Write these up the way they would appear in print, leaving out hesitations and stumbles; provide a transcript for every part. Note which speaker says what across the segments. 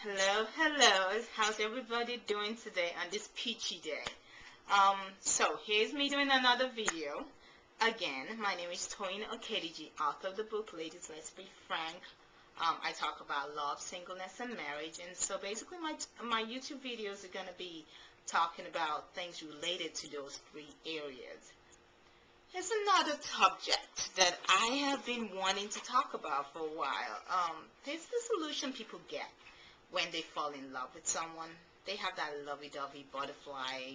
Speaker 1: Hello, hello. How's everybody doing today on this peachy day? So here's me doing another video. Again, my name is Toyin Okediji, author of the book Ladies Let's Be Frank. I talk about love, singleness, and marriage. And so basically my YouTube videos are going to be talking about things related to those three areas. Here's another subject that I have been wanting to talk about for a while. There's the solution people get when they fall in love with someone. They have that lovey-dovey butterfly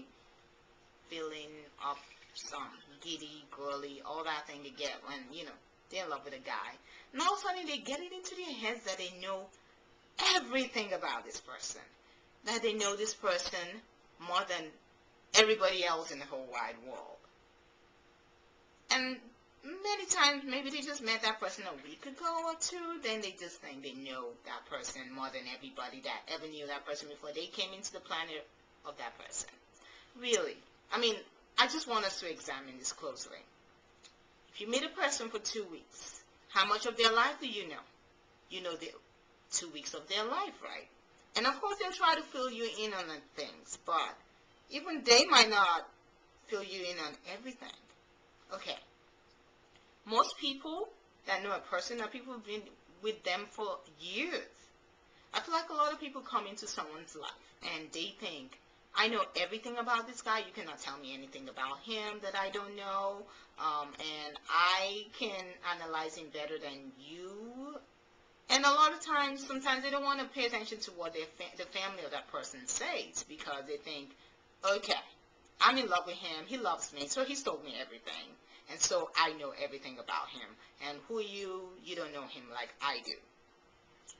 Speaker 1: feeling of some giddy, girly, all that thing they get when, they're in love with a guy. And all of a sudden they get it into their heads that they know everything about this person. That they know this person more than everybody else in the whole wide world. And many times, maybe they just met that person a week ago or two, then they just think they know that person more than everybody that ever knew that person before they came into the planet of that person. Really. I just want us to examine this closely. If you meet a person for 2 weeks, how much of their life do you know? You know the 2 weeks of their life, right? And of course, they'll try to fill you in on things, but even they might not fill you in on everything. Okay. Most people that know a person are people who've been with them for years. I feel like a lot of people come into someone's life and they think, I know everything about this guy. You cannot tell me anything about him that I don't know. And I can analyze him better than you. And a lot of times, sometimes they don't want to pay attention to what the family of that person says because they think, okay, I'm in love with him. He loves me, so he's told me everything. And so I know everything about him. And who are you? You don't know him like I do.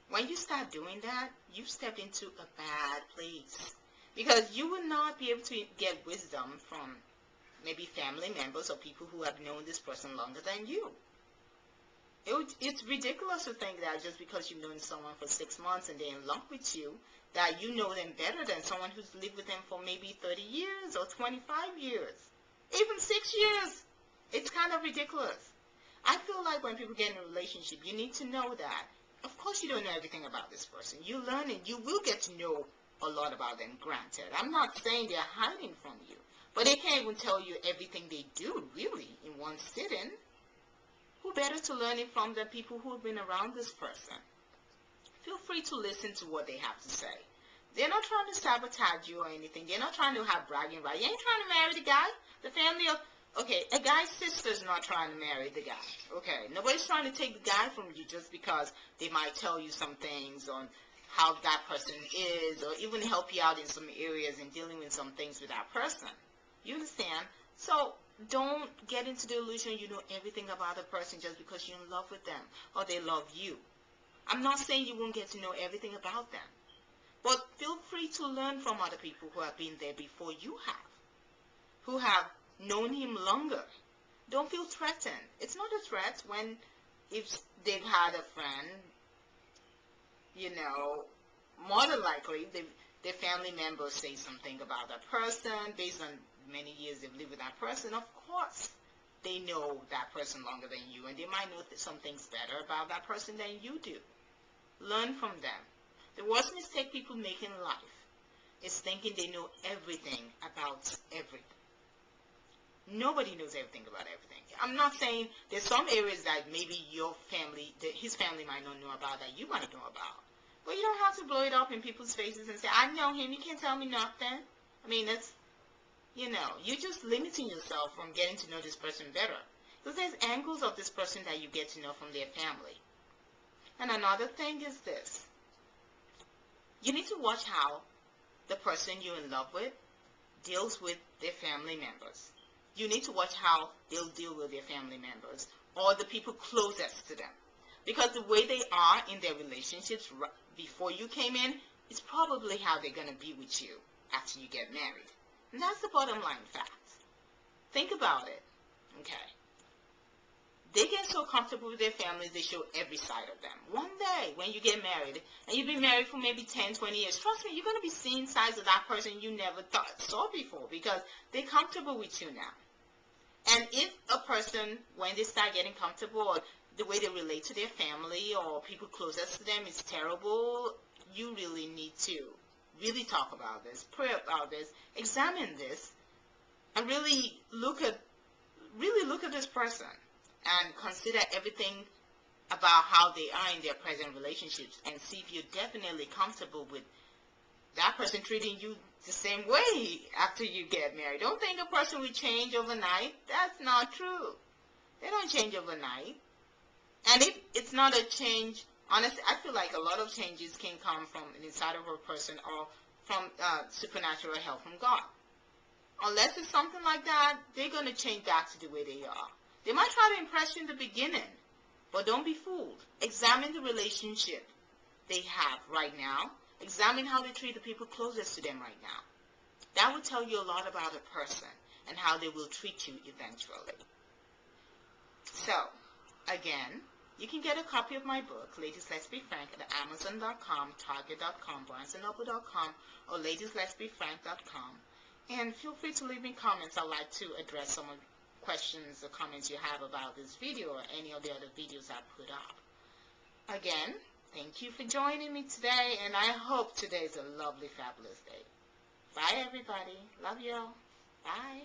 Speaker 1: When you start doing that, you've stepped into a bad place. Because you will not be able to get wisdom from maybe family members or people who have known this person longer than you. It's ridiculous to think that just because you've known someone for 6 months and they're in love with you, that you know them better than someone who's lived with them for maybe 30 years or 25 years, even 6 years. It's kind of ridiculous. I feel like when people get in a relationship, you need to know that. Of course you don't know everything about this person. You learn and you will get to know a lot about them, granted. I'm not saying they're hiding from you, but they can't even tell you everything they do, really, in one sitting. Who better to learn it from than people who have been around this person? Feel free to listen to what they have to say. They're not trying to sabotage you or anything. They're not trying to have bragging rights. You ain't trying to marry the guy. The family of... Okay, a guy's sister's not trying to marry the guy. Okay, nobody's trying to take the guy from you just because they might tell you some things on how that person is or even help you out in some areas in dealing with some things with that person. You understand? So don't get into the illusion you know everything about a person just because you're in love with them or they love you. I'm not saying you won't get to know everything about them, but feel free to learn from other people who have been there before you have, who have known him longer. Don't feel threatened. It's not a threat when if they've had a friend, more than likely their family members say something about that person based on many years they've lived with that person. Of course, they know that person longer than you, and they might know some things better about that person than you do. Learn from them. The worst mistake people make in life is thinking they know everything about everything. Nobody knows everything about everything. I'm not saying there's some areas that maybe your family, his family might not know about that you might know about. But you don't have to blow it up in people's faces and say, I know him, you can't tell me nothing. It's, you're just limiting yourself from getting to know this person better. Because there's angles of this person that you get to know from their family. And another thing is this. You need to watch how the person you're in love with deals with their family members. You need to watch how they'll deal with their family members or the people closest to them. Because the way they are in their relationships before you came in is probably how they're going to be with you after you get married. And that's the bottom line fact. Think about it. Okay. They get so comfortable with their families, they show every side of them. One day, when you get married, and you've been married for maybe 10, 20 years, trust me, you're going to be seeing sides of that person you never saw before because they're comfortable with you now. And if a person, when they start getting comfortable, or the way they relate to their family or people closest to them is terrible, you really need to really talk about this, pray about this, examine this, and really look at this person and consider everything about how they are in their present relationships and see if you're definitely comfortable with that person treating you the same way after you get married. Don't think a person will change overnight. That's not true. They don't change overnight. And if it's not a change, honestly, I feel like a lot of changes can come from inside of a person or from supernatural help from God. Unless it's something like that, they're going to change back to the way they are. They might try to impress you in the beginning, but don't be fooled. Examine the relationship they have right now. Examine how they treat the people closest to them right now. That will tell you a lot about a person and how they will treat you eventually. So, again, you can get a copy of my book, Ladies Let's Be Frank, at Amazon.com, Target.com, BarnesandNoble.com, or ladiesletsbefrank.com. And feel free to leave me comments. I'd like to address some of the questions or comments you have about this video or any of the other videos I put up. Again, thank you for joining me today, and I hope today is a lovely, fabulous day. Bye, everybody. Love you all. Bye.